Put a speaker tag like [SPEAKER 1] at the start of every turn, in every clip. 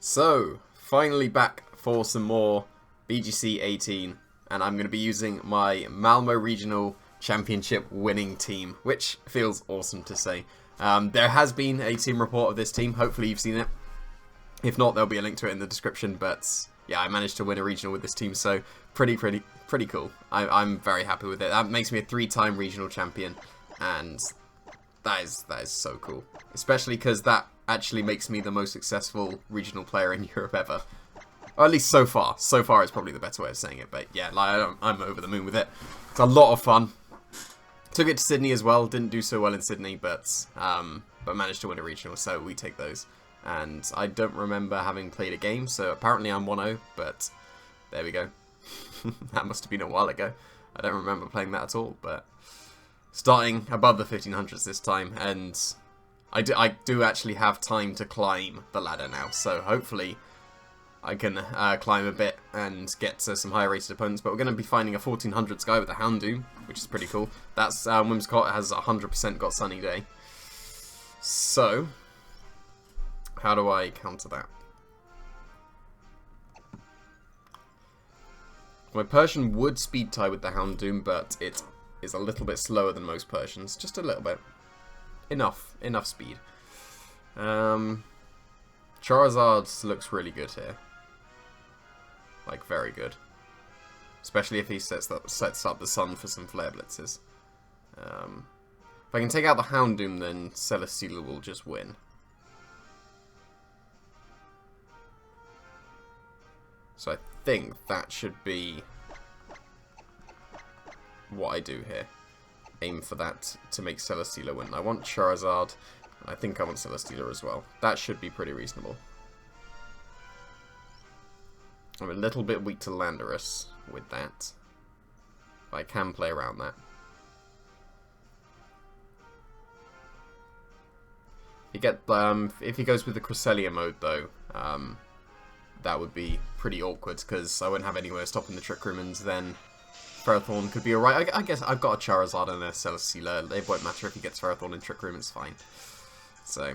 [SPEAKER 1] So, finally back for some more VGC 18, and I'm going to be using my MALMO Regional Championship winning team, which feels awesome to say. There has been a team report of this team, hopefully you've seen it. If not, there'll be a link to it in the description, but yeah, I managed to win a regional with this team, so pretty cool. I'm very happy with it. That makes me a 3-time regional champion, and that is so cool. Especially because that actually makes me the most successful regional player in Europe ever. Or at least so far. So far is probably the better way of saying it, but yeah, like, I'm over the moon with it. It's a lot of fun. Took it to Sydney as well. Didn't do so well in Sydney, but managed to win a regional, so we take those. And I don't remember having played a game, so apparently I'm 1-0, but there we go. That must have been a while ago. I don't remember playing that at all, but starting above the 1500s this time, and I do actually have time to climb the ladder now, so hopefully I can climb a bit and get to some higher rated opponents, but we're going to be finding a 1400s guy with a Houndoom, which is pretty cool. That's Whimsicott has 100% got Sunny Day. So, how do I counter that? My Persian would speed tie with the Houndoom, but it is a little bit slower than most Persians. Just a little bit. Enough speed. Charizard looks really good here. Like, very good. Especially if he sets up the Sun for some Flare Blitzes. If I can take out the Houndoom, then Celesteela will just win. So I think that should be what I do here. Aim for that to make Celesteela win. I want Charizard, and I think I want Celesteela as well. That should be pretty reasonable. I'm a little bit weak to Landorus with that, but I can play around that. If he goes with the Cresselia mode though, that would be pretty awkward because I wouldn't have anywhere stopping the Trick Room, and then Ferrothorn could be alright. I guess I've got a Charizard and a Celesteela. It won't matter if he gets Ferrothorn in Trick Room, it's fine. So,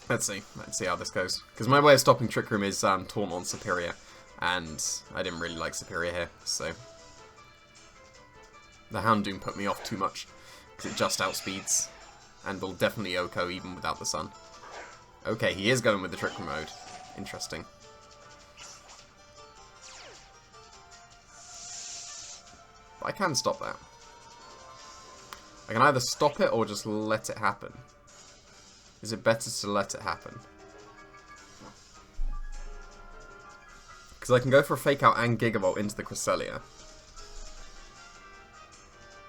[SPEAKER 1] let's see how this goes. Because my way of stopping Trick Room is Taunt on Superior, and I didn't really like Superior here, so the Houndoom put me off too much, because it just outspeeds, and will definitely OHKO even without the Sun. Okay, he is going with the Trick Room mode. Interesting. I can stop that. I can either stop it or just let it happen. Is it better to let it happen? Because I can go for a Fake Out and Gigavolt into the Cresselia.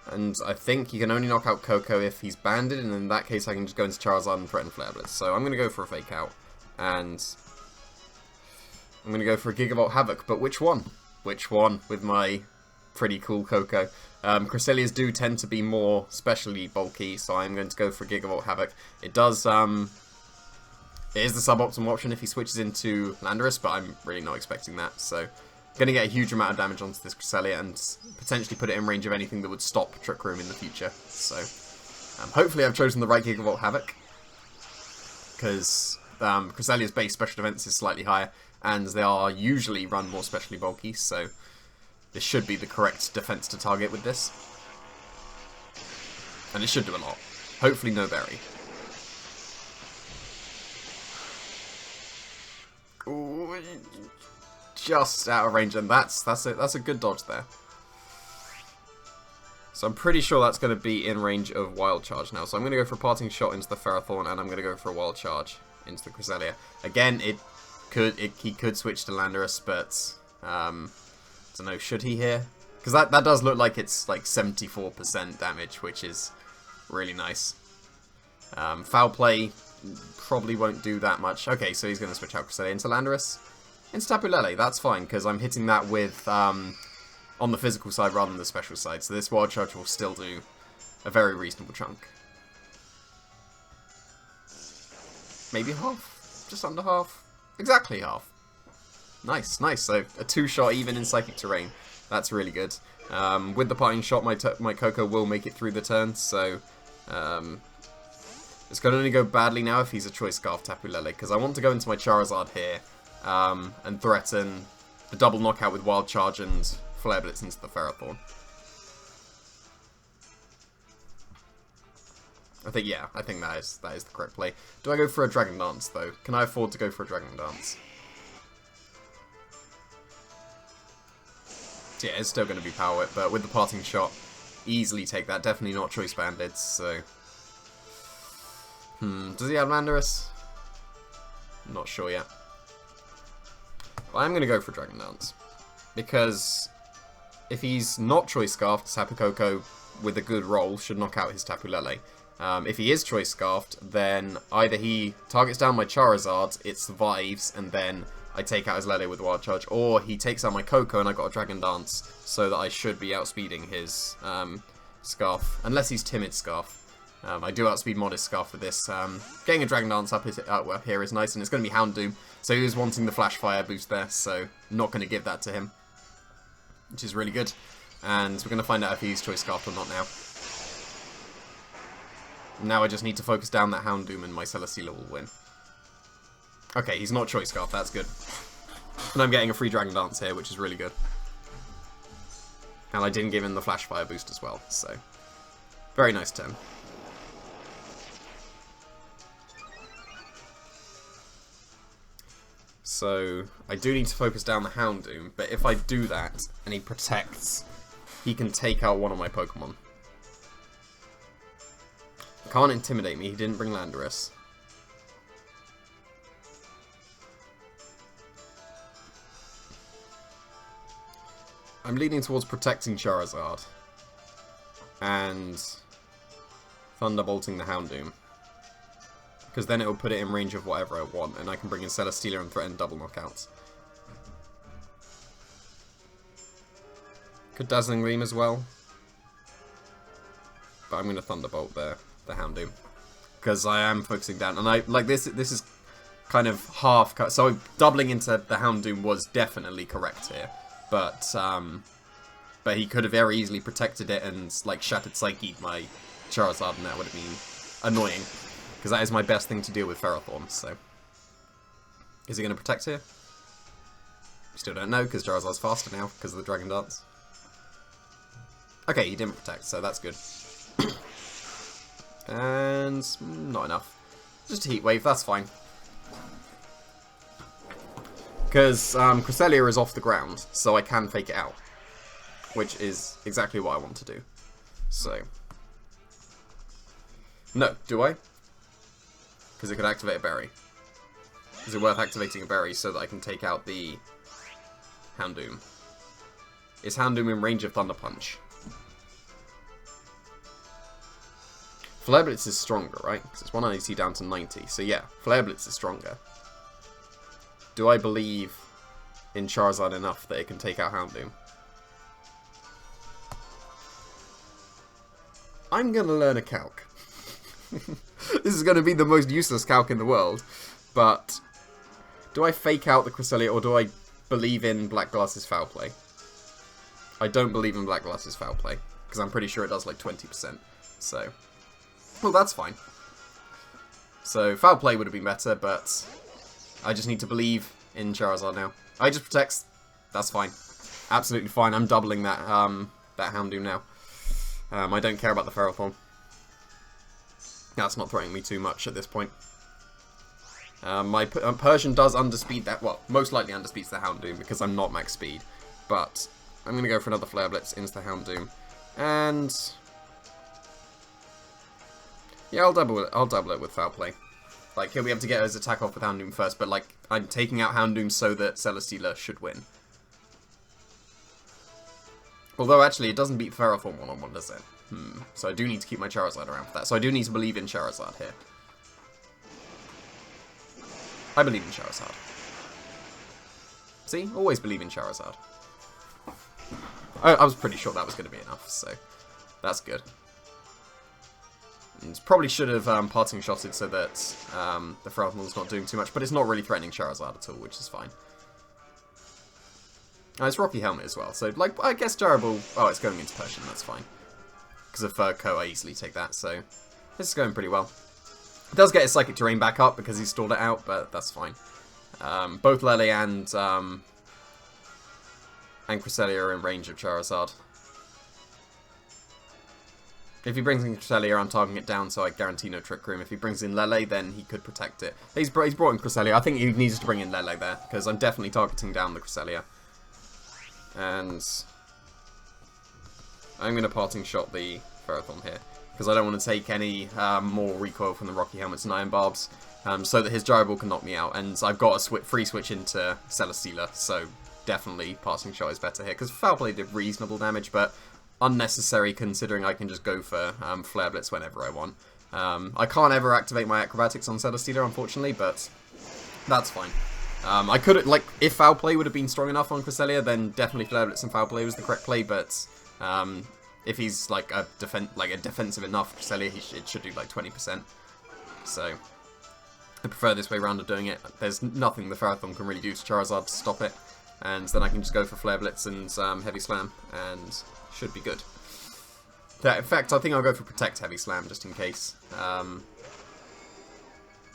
[SPEAKER 1] And I think you can only knock out Coco if he's banded, and in that case I can just go into Charizard and threaten Flare Blitz. So I'm going to go for a Fake Out, and I'm going to go for a Gigavolt Havoc, but which one? Which one with my pretty cool Coco? Cresselias do tend to be more specially bulky, so I'm going to go for Gigavolt Havoc. It does, it is the suboptimal option if he switches into Landorus, but I'm really not expecting that, so going to get a huge amount of damage onto this Cresselia and potentially put it in range of anything that would stop Trick Room in the future. So, hopefully I've chosen the right Gigavolt Havoc, because Cresselia's base special defense is slightly higher, and they are usually run more specially bulky, so this should be the correct defense to target with this. And it should do a lot. Hopefully no berry. Ooh, just out of range, and that's a good dodge there. So I'm pretty sure that's going to be in range of Wild Charge now. So I'm going to go for a Parting Shot into the Ferrothorn, and I'm going to go for a Wild Charge into the Cresselia. Again, he could switch to Landorus, but I don't know, should he here? Because that does look like it's like 74% damage, which is really nice. Foul Play probably won't do that much. Okay, so he's going to switch out Cresselia into Landorus. Into Tapu Lele, that's fine, because I'm hitting that with on the physical side rather than the special side, so this Wild Charge will still do a very reasonable chunk. Maybe half? Just under half? Exactly half. Nice, nice. So a 2-shot even in Psychic Terrain. That's really good. With the Parting Shot, my Coco will make it through the turn, so it's going to only go badly now if he's a Choice Scarf Tapu Lele, because I want to go into my Charizard here and threaten the double knockout with Wild Charge and Flare Blitz into the Ferrothorn. I think that is the correct play. Do I go for a Dragon Dance, though? Can I afford to go for a Dragon Dance? Yeah, it's still going to be Power Whip, but with the Parting Shot, easily take that. Definitely not Choice Banded, so... does he have Landorus? Not sure yet. But I'm going to go for Dragon Dance. Because if he's not Choice Scarfed, Tapu Koko with a good roll should knock out his Tapu Lele. If he is Choice Scarfed, then either he targets down my Charizard, it survives, and then I take out his Lele with Wild Charge, or he takes out my Koko and I got a Dragon Dance, so that I should be outspeeding his Scarf, unless he's Timid Scarf. I do outspeed Modest Scarf with this. Getting a Dragon Dance up here is nice, and it's going to be Houndoom, so he was wanting the Flash Fire boost there, so not going to give that to him, which is really good. And we're going to find out if he's Choice Scarfed or not now. Now I just need to focus down that Houndoom and my Celesteela will win. Okay, he's not Choice Scarf, that's good. And I'm getting a free Dragon Dance here, which is really good. And I didn't give him the Flash Fire boost as well, so... Very nice turn. So, I do need to focus down the Houndoom, but if I do that, and he protects, he can take out one of my Pokemon. Can't intimidate me, he didn't bring Landorus. I'm leaning towards protecting Charizard. And Thunderbolting the Houndoom. Because then it will put it in range of whatever I want, and I can bring in Celesteela and threaten double knockouts. Could Dazzling Gleam as well. But I'm going to Thunderbolt the Houndoom. Because I am focusing down, and I like this is kind of half cut. So doubling into the Houndoom was definitely correct here. But he could have very easily protected it and like Shattered Psyche my Charizard, and that would have been annoying. Because that is my best thing to deal with Ferrothorn, so... Is he going to protect here? Still don't know, because Charizard's faster now, because of the Dragon Dance. Okay, he didn't protect, so that's good. And... not enough. Just a Heat Wave, that's fine. Because Cresselia is off the ground, so I can fake it out. Which is exactly what I want to do. So... No, do I? Because it could activate a berry. Is it worth activating a berry so that I can take out the Houndoom? Is Houndoom in range of Thunder Punch? Flare Blitz is stronger, right? Because it's 190 down to 90. So yeah, Flare Blitz is stronger. Do I believe in Charizard enough that it can take out Houndoom? I'm going to learn a calc. This is going to be the most useless calc in the world, but do I fake out the Cresselia or do I believe in Black Glass's Foul Play? I don't believe in Black Glass's Foul Play, because I'm pretty sure it does like 20%, so... Well, that's fine. So, Foul Play would have been better, but I just need to believe in Charizard now. I just protects, that's fine. Absolutely fine, I'm doubling that, that Houndoom now. I don't care about the Ferrothorn. That's not threatening me too much at this point. My Persian does underspeed that, well, most likely underspeeds the Houndoom because I'm not max speed. But I'm going to go for another Flare Blitz into the Houndoom. And... yeah, I'll double it with Foul Play. Like, he'll be able to get his attack off with Houndoom first, but like, I'm taking out Houndoom so that Celesteela should win. Although, actually, it doesn't beat Ferrothorn one-on-one, does it? So I do need to keep my Charizard around for that. So I do need to believe in Charizard here. I believe in Charizard. See? Always believe in Charizard. I was pretty sure that was going to be enough, so that's good. And probably should have Parting Shotted so that the Ferrothorn's not doing too much, but it's not really threatening Charizard at all, which is fine. It's Rocky Helmet as well, so like I guess durable. Oh, it's going into Persian, that's fine. Because of Fur Coat, I easily take that, so this is going pretty well. It does get his Psychic Terrain back up because he stored it out, but that's fine. Both Lele and Cresselia are in range of Charizard. If he brings in Cresselia, I'm targeting it down, so I guarantee no Trick Room. If he brings in Lele, then he could protect it. He's brought in Cresselia. I think he needs to bring in Lele there, because I'm definitely targeting down the Cresselia. And I'm going to parting shot the Ferrothorn here, because I don't want to take any more recoil from the Rocky Helmets and Iron Barbs, so that his Gyro Ball can knock me out. And I've got a free switch into Celesteela, so definitely parting shot is better here, because Foul Play did reasonable damage, but unnecessary considering I can just go for Flare Blitz whenever I want. I can't ever activate my Acrobatics on Celesteela, unfortunately, but that's fine. I could, like, if Foul Play would have been strong enough on Cresselia, then definitely Flare Blitz and Foul Play was the correct play, but if he's like a defensive enough Cresselia, it should do like 20%. So I prefer this way around of doing it. There's nothing the Ferrothorn can really do to Charizard to stop it, and then I can just go for Flare Blitz and Heavy Slam, and should be good. In fact, I think I'll go for Protect Heavy Slam just in case.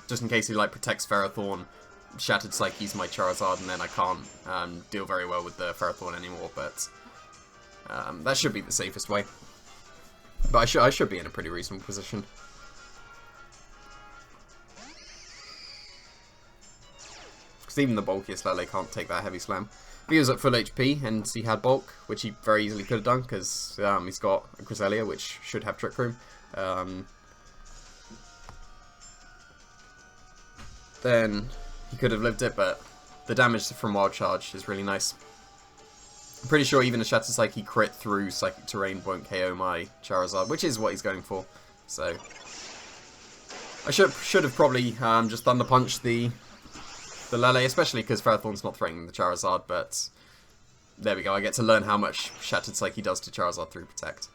[SPEAKER 1] Just in case he like protects Ferrothorn, Shattered Psyche's my Charizard, and then I can't deal very well with the Ferrothorn anymore. But that should be the safest way. But I should be in a pretty reasonable position. Because even the bulkiest Lele can't take that Heavy Slam. If he was at full HP and he had bulk, which he very easily could have done, because he's got a Cresselia, which should have Trick Room, then he could have lived it, but the damage from Wild Charge is really nice. I'm pretty sure even a Shattered Psyche crit through Psychic Terrain won't KO my Charizard, which is what he's going for. So I should have probably just Thunder Punched the Lele, especially because Ferrothorn's not threatening the Charizard, but there we go, I get to learn how much Shattered Psyche does to Charizard through Protect.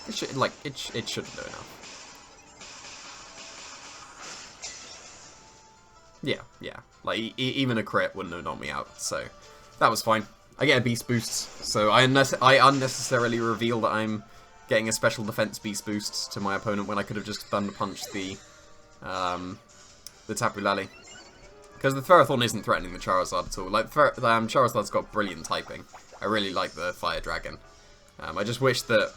[SPEAKER 1] It should know enough. Yeah, like even a crit wouldn't have knocked me out, so that was fine. I get a Beast Boost, so I unnecessarily reveal that I'm getting a special defense Beast Boost to my opponent when I could have just Thunder Punched the Tapu Lele. Because the Ferrothorn isn't threatening the Charizard at all. Like, Charizard's got brilliant typing. I really like the Fire Dragon. I just wish that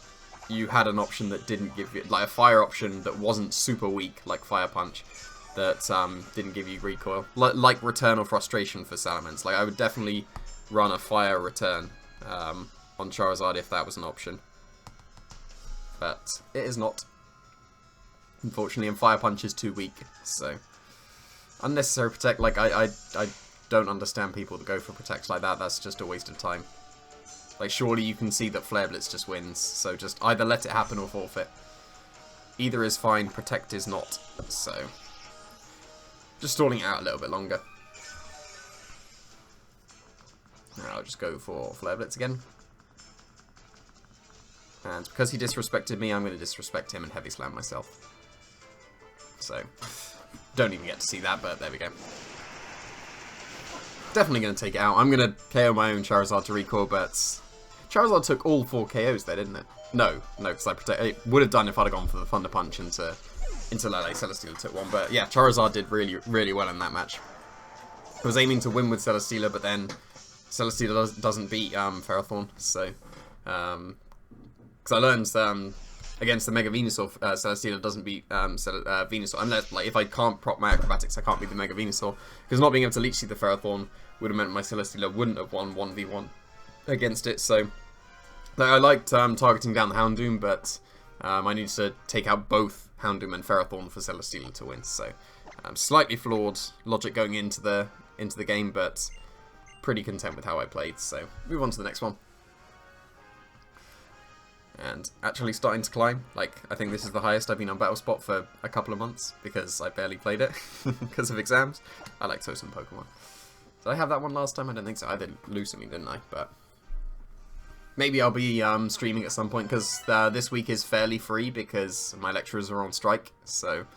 [SPEAKER 1] you had an option that didn't give you, like a fire option that wasn't super weak, like Fire Punch, that didn't give you recoil. Like Return or Frustration for Salamence. Like, I would definitely run a Fire Return on Charizard if that was an option. But it is not, unfortunately, and Fire Punch is too weak, so unnecessary Protect. Like, I don't understand people that go for Protect like that. That's just a waste of time. Like, surely you can see that Flare Blitz just wins, so just either let it happen or forfeit. Either is fine, Protect is not, so just stalling it out a little bit longer. Now I'll just go for Flare Blitz again. And because he disrespected me, I'm going to disrespect him and Heavy Slam myself. So, don't even get to see that, but there we go. Definitely going to take it out. I'm going to KO my own Charizard to recoil, but Charizard took all 4 KOs there, didn't it? No, because it would have done if I'd have gone for the Thunder Punch into Lele. Celesteela took one, but yeah, Charizard did really, really well in that match. I was aiming to win with Celesteela, but then Celesteela doesn't beat Ferrothorn, so because I learned against the Mega Venusaur, Celesteela doesn't beat Venusaur, unless, like, if I can't prop my Acrobatics, I can't beat the Mega Venusaur, because not being able to Leech Seed the Ferrothorn would have meant my Celesteela wouldn't have won 1v1 against it. So like, I liked targeting down the Houndoom, but I needed to take out both Houndoom and Ferrothorn for Celesteela to win. So slightly flawed logic going into the game, but pretty content with how I played. So move on to the next one. And actually starting to climb. Like, I think this is the highest I've been on Battle Spot for a couple of months, because I barely played it because of exams. I like Totem Pokemon. Did I have that one last time? I don't think so. I did lose something, didn't I? But maybe I'll be streaming at some point, because this week is fairly free because my lecturers are on strike. So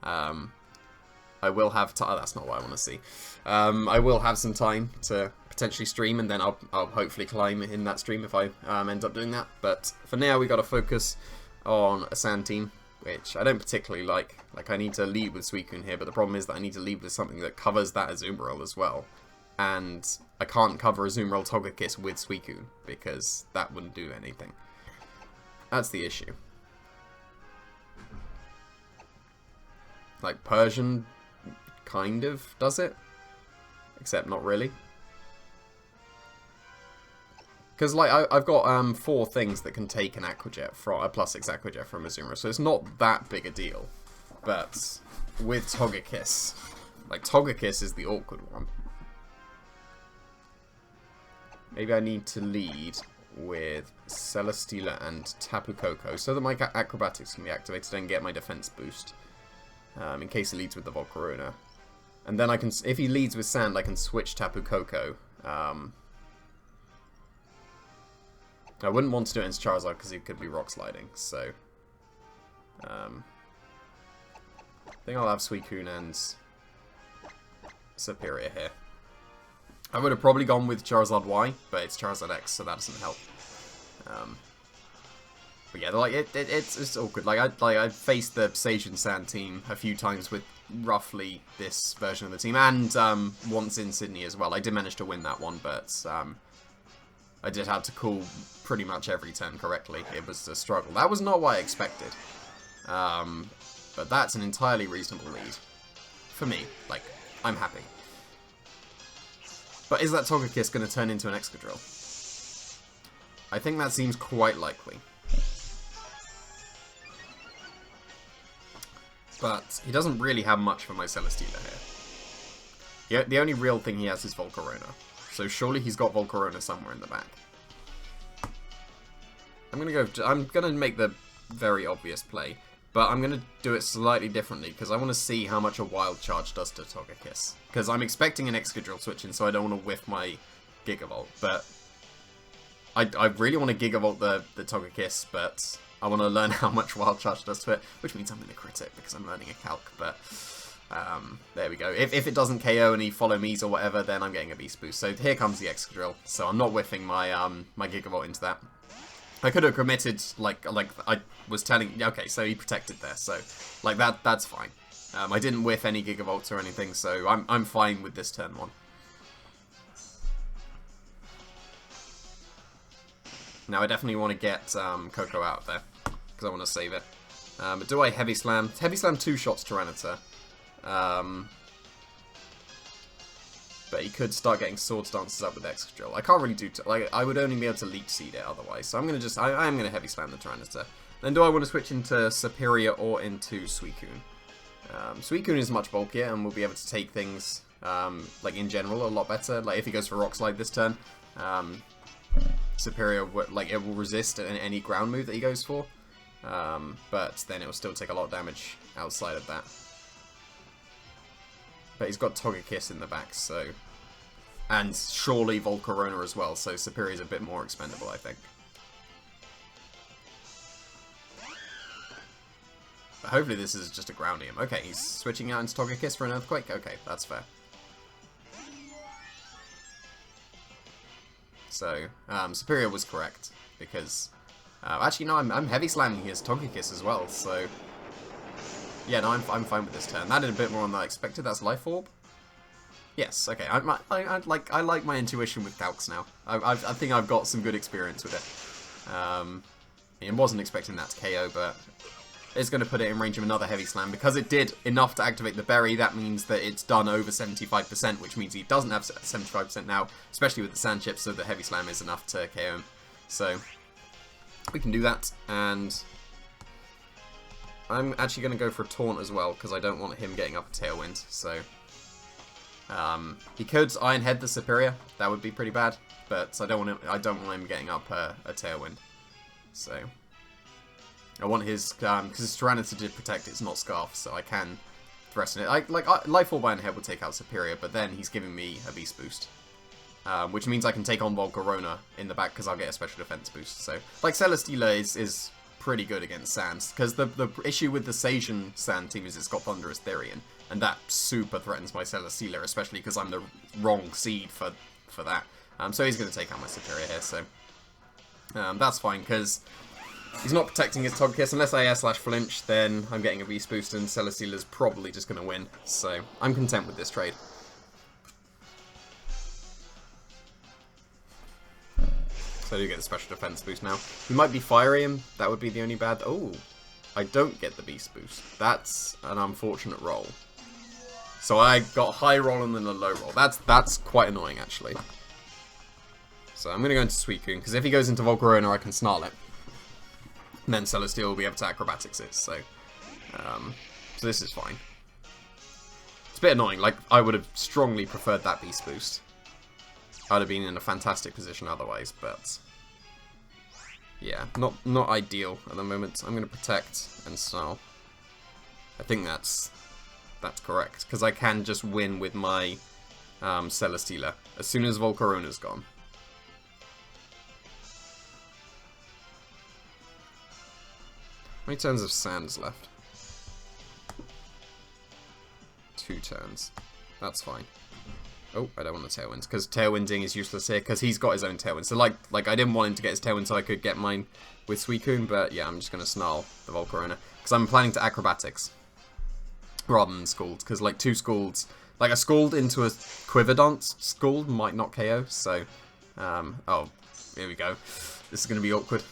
[SPEAKER 1] I will have time. Oh, that's not what I want to see. I will have some time to potentially stream, and then I'll hopefully climb in that stream if I end up doing that. But for now, we got to focus on a Sand team. which I don't particularly like. Like, I need to lead with Suicune here, but the problem is that I need to lead with something that covers that Azumarill as well. And I can't cover Azumarill Togekiss with Suicune, because that wouldn't do anything. That's the issue. Like, Persian kind of does it, except not really. Because, like, I've got 4 things that can take an Aqua Jet from a +6 Aqua Jet from Azumarill, so it's not that big a deal. But with Togekiss, like, Togekiss is the awkward one. Maybe I need to lead with Celesteela and Tapu Koko so that my acrobatics can be activated and get my defense boost. In case he leads with the Volcarona. And then I can, if he leads with Sand, I can switch Tapu Koko. I wouldn't want to do it into Charizard because he could be Rock Sliding, so... I think I'll have Suicune and Superior here. I would have probably gone with Charizard Y, but it's Charizard X, so that doesn't help. But yeah, like it's awkward. Like I faced the Sage and Sand team a few times with roughly this version of the team, and once in Sydney as well. I did manage to win that one, but I did have to call pretty much every turn correctly. It was a struggle. That was not what I expected. But that's an entirely reasonable lead. For me. Like, I'm happy. But is that Togekiss going to turn into an Excadrill? I think that seems quite likely. But he doesn't really have much for my Celesteela here. The only real thing he has is Volcarona. So surely he's got Volcarona somewhere in the back. I'm gonna make the very obvious play, but I'm gonna do it slightly differently because I want to see how much a Wild Charge does to Togekiss. Because I'm expecting an Excadrill switch in, so I don't want to whiff my Gigavolt. But I really want to Gigavolt the Togekiss, but I want to learn how much Wild Charge does to it, which means I'm going to crit it because I'm learning a calc. But there we go. If it doesn't KO and he follow me's or whatever, then I'm getting a Beast Boost. So here comes the Excadrill. So I'm not whiffing my my Gigavolt into that. I could have committed, like I was telling... Okay, so he protected there, so like that's fine. I didn't whiff any Gigavolts or anything, so I'm fine with this turn 1. Now I definitely want to get Koko out of there, because I want to save it. But do I Heavy Slam? Heavy Slam 2 shots Tyranitar. But he could start getting Sword Stances up with Excadrill. I can't really do... like, I would only be able to Leech Seed it otherwise. So I'm going to just... I am going to Heavy Slam the Tyranitar. Then do I want to switch into Superior or into Suicune? Suicune is much bulkier and will be able to take things, like, in general, a lot better. Like, if he goes for Rock Slide this turn, Superior, like, it will resist any ground move that he goes for. But then it will still take a lot of damage outside of that. But he's got Togekiss in the back, so... And surely Volcarona as well, so Superior's a bit more expendable, I think. But hopefully this is just a Groundium. Okay, he's switching out into Togekiss for an Earthquake? Okay, that's fair. So, Superior was correct, because... actually, no, I'm Heavy Slamming his Togekiss as well, so... Yeah, no, I'm fine with this turn. That did a bit more than I expected. That's Life Orb. Yes, okay. I like my intuition with calcs now. I think I've got some good experience with it. I wasn't expecting that to KO, but it's going to put it in range of another Heavy Slam. Because it did enough to activate the Berry, that means that it's done over 75%, which means he doesn't have 75% now, especially with the Sand Chip, so the Heavy Slam is enough to KO him. So, we can do that, and... I'm actually going to go for a Taunt as well, because I don't want him getting up a Tailwind, so... he could Iron Head the Superior, that would be pretty bad, but I don't want him getting up a Tailwind. So... I want his... because his Tyranitar did protect, it's not Scarf, so I can threaten it. Life Orb Iron Head would take out Superior, but then he's giving me a Beast Boost. Which means I can take on Volcarona in the back, because I'll get a Special Defense Boost, so... Like, Celesteela is pretty good against Sands, because the issue with the Sasian Sand team is it's got Thunderous Therian, and that super threatens my Celesteela, especially because I'm the wrong seed for that. So he's going to take out my Superior here, so that's fine, because He's not protecting his Togekiss. Unless I air/flinch, then I'm getting a Beast Boost, and Celesteela's probably just going to win. So I'm content with this trade. So I do get the special defense boost now. He might be Fiery him. That would be the only bad... Oh, I don't get the Beast Boost. That's an unfortunate roll. So I got a high roll and then a low roll. That's quite annoying, actually. So I'm going to go into Suicune, because if he goes into Volcarona, I can Snarl it. And then Celesteela will be able to Acrobatics it, so this is fine. It's a bit annoying, like, I would have strongly preferred that Beast Boost. I'd have been in a fantastic position otherwise, but... yeah, not ideal at the moment. I'm going to Protect and Snarl. I think that's correct, because I can just win with my Celesteela as soon as Volcarona's gone. How many turns of Sand's left? 2 turns. That's fine. Oh, I don't want the Tailwind, because Tailwinding is useless here, because he's got his own Tailwind. So, like I didn't want him to get his Tailwind so I could get mine with Suicune, but yeah, I'm just going to Snarl the Volcarona, because I'm planning to Acrobatics rather than Scald, because, like, 2 Scalds... like, a Scald into a Quiver Dance Scald might not KO, so... oh, here we go. This is going to be awkward.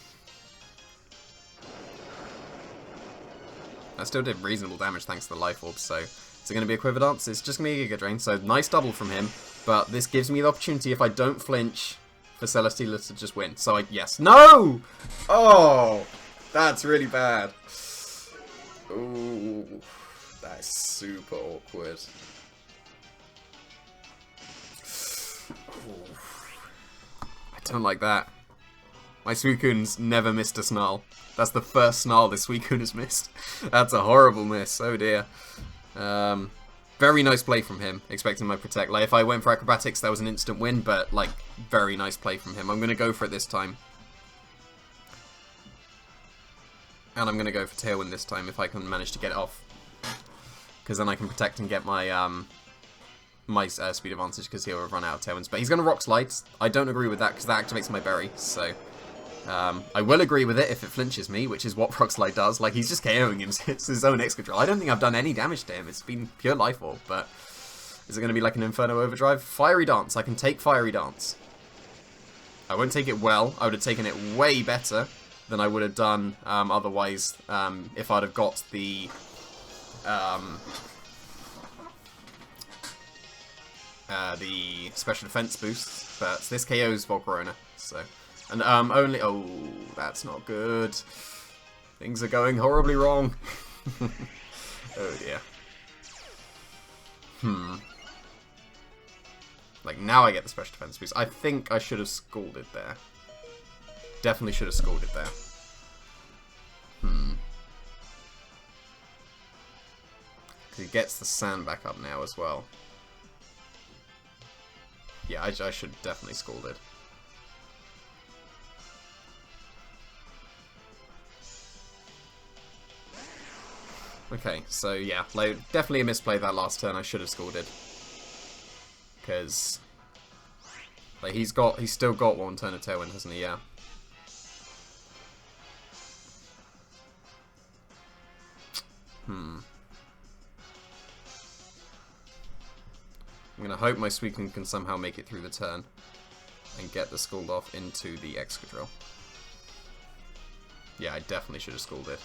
[SPEAKER 1] I still did reasonable damage thanks to the Life Orb, so... is it going to be a Quiver Dance? It's just going to be a Giga Drain, so nice double from him, but this gives me the opportunity, if I don't flinch, for Celesteela to just win. So, yes. No! Oh! That's really bad. Ooh. That is super awkward. Ooh. I don't like that. My Suicune's never missed a Snarl. That's the first Snarl this Suicune has missed. That's a horrible miss. Oh dear. Very nice play from him, expecting my Protect. Like, if I went for Acrobatics, that was an instant win, but, like, very nice play from him. I'm going to go for it this time. And I'm going to go for Tailwind this time, if I can manage to get it off. Because then I can Protect and get my, speed advantage, because he'll have run out of Tailwinds. But he's going to Rock Slide. I don't agree with that, because that activates my Berry, so... I will agree with it if it flinches me, which is what Rock Slide does. Like, he's just KOing him. It's his own Excadrill. I don't think I've done any damage to him. It's been pure Life Orb, but... is it going to be like an Inferno Overdrive? Fiery Dance. I can take Fiery Dance. I won't take it well. I would have taken it way better than I would have done otherwise if I'd have got the... the Special Defense boost. But this KO's Volcarona, so... and only... oh, that's not good. Things are going horribly wrong. Oh dear. Like, now I get the special defense boost. I think I should have Scalded there. Definitely should have Scalded there. Because he gets the Sand back up now as well. Yeah, I should definitely Scalded. Okay, so yeah, like, definitely a misplay that last turn. I should have Scalded. Because, like, he's still got 1 turn of Tailwind, hasn't he? Yeah. I'm gonna hope my Suicune can somehow make it through the turn and get the Scald off into the Excadrill. Yeah, I definitely should have Scalded.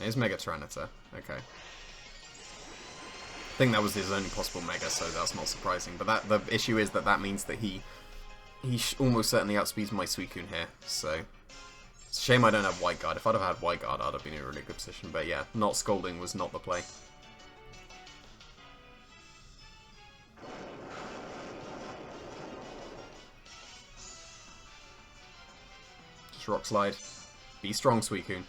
[SPEAKER 1] It's Mega Tyranitar. Okay. I think that was his only possible Mega, so that's not surprising. But the issue is that means that he almost certainly outspeeds my Suicune here. So it's a shame I don't have White Guard. If I'd have had White Guard, I'd have been in a really good position. But yeah, not Scalding was not the play. Just Rock Slide. Be strong, Suicune.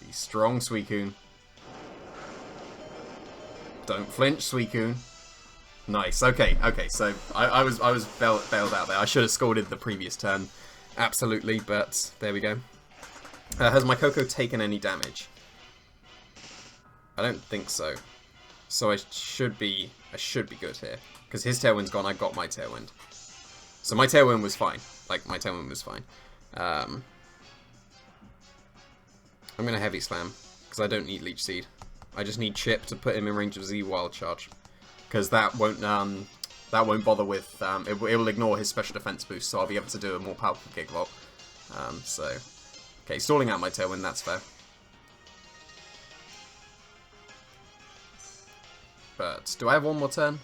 [SPEAKER 1] Be strong, Suicune. Don't flinch, Suicune. Nice. Okay, so I was bailed out there. I should have Scalded the previous turn. Absolutely, but there we go. Has my Coco taken any damage? I don't think so. So I should be good here. Because his Tailwind's gone, I got my Tailwind. So my Tailwind was fine. Like, my Tailwind was fine. I'm going to Heavy Slam, because I don't need Leech Seed. I just need Chip to put him in range of Z Wild Charge, because that won't bother with, it will ignore his special defense boost, so I'll be able to do a more powerful Gigalop. Okay, stalling out my Tailwind, that's fair. But, do I have one more turn?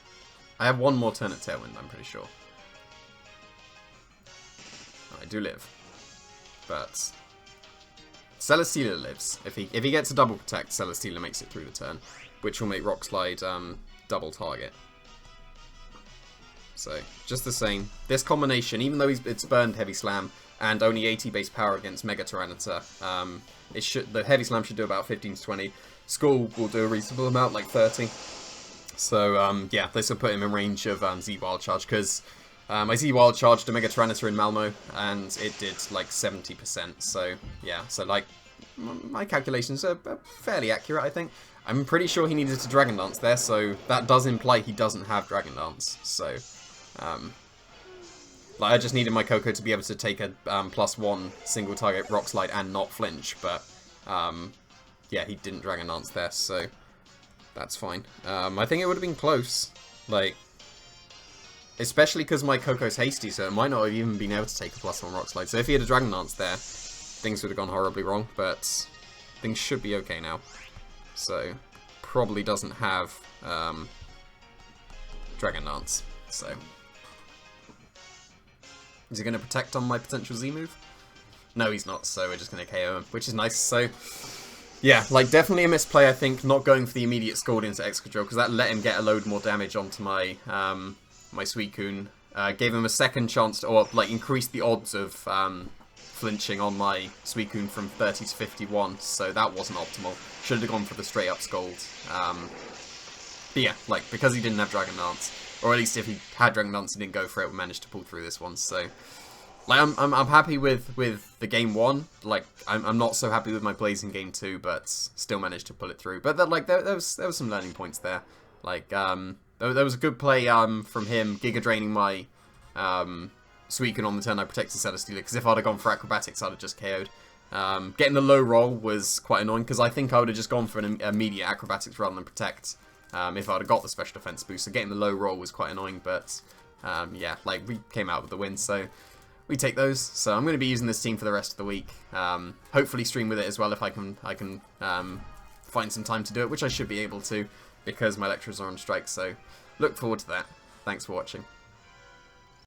[SPEAKER 1] I have one more turn at Tailwind, I'm pretty sure. I do live. But Celesteela lives. If he gets a double protect, Celesteela makes it through the turn, which will make Rock Slide double target. So, just the same. This combination, even though it's burned Heavy Slam and only 80 base power against Mega Tyranitar, the Heavy Slam should do about 15 to 20. Skull will do a reasonable amount, like 30. So, yeah, this will put him in range of Z Wild Charge, because I Z Wild Charged a Mega Tyranitar in Malmo, and it did like 70%. So, yeah, so like, my calculations are fairly accurate, I think. I'm pretty sure he needed to Dragon Dance there, so that does imply he doesn't have Dragon Dance. So, like, I just needed my Coco to be able to take a +1 single target Rock Slide and not flinch, but yeah, he didn't Dragon Dance there, so that's fine. I think it would have been close, like, especially because my Coco's hasty, so it might not have even been able to take a +1 Rock Slide. So if he had a Dragon Dance there, things would have gone horribly wrong, but things should be okay now. So, probably doesn't have Dragon Dance, so. Is he going to protect on my potential Z move? No, he's not, so we're just going to KO him, which is nice. So, yeah, like, definitely a misplay, I think, not going for the immediate Scald into Excadrill, because that let him get a load more damage onto my my Suicune. Gave him a second chance to, or, like, increased the odds of flinching on my Suicune from 30 to 51, so that wasn't optimal. Should have gone for the straight up Scald. But yeah, like, because he didn't have Dragon Dance, or at least if he had Dragon Dance and didn't go for it, we managed to pull through this one. So, like, I'm happy with the game 1. Like, I'm not so happy with my plays in game 2, but still managed to pull it through. But like, there was some learning points there. Like, there was a good play from him, Giga draining my Suicune on the turn I protected Celesteela, because if I'd have gone for Acrobatics, I'd have just KO'd. Getting the low roll was quite annoying, because I think I would have just gone for an immediate Acrobatics rather than Protect, if I'd have got the Special Defense boost. So getting the low roll was quite annoying, but yeah, like, we came out with the win, so we take those. So I'm going to be using this team for the rest of the week. Hopefully stream with it as well if I can find some time to do it, which I should be able to, because my lecturers are on strike, so look forward to that. Thanks for watching.